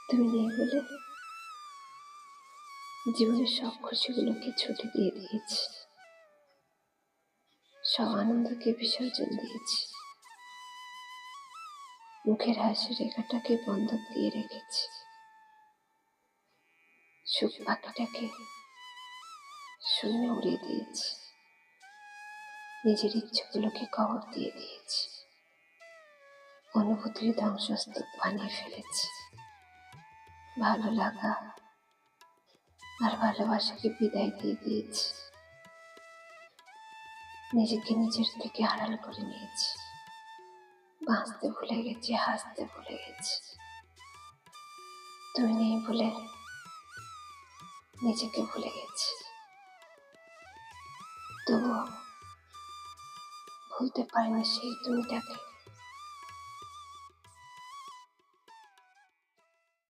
তুমি নেই বলে জীবনের সব খুশিগুলোকে ছুটি দিয়ে দিয়েছি, সব আনন্দকে বিসর্জন দিয়েছি, মুখের হাসি রেখাটাকে বন্ধক দিয়ে রেখেছি, সুখ পাখিটাকে শূন্যে উড়িয়ে দিয়েছি, নিজের ইচ্ছেগুলোকে কবর দিয়ে দিয়েছি, অনুভূতির ধ্বংসস্তূপ বানিয়ে ফেলেছি। ভালো লাগা আর ভালোবাসাকে বিদায় দিয়ে দিয়েছি, নিজেকে নিজের থেকে আড়াল করে নিয়েছি, বাঁচতে ভুলে গেছি, হাসতে ভুলে গেছি। তুমি নেই বলে নিজেকে ভুলে গেছি, তবুও ভুলতে পারিনি সেই তুমিটাকে।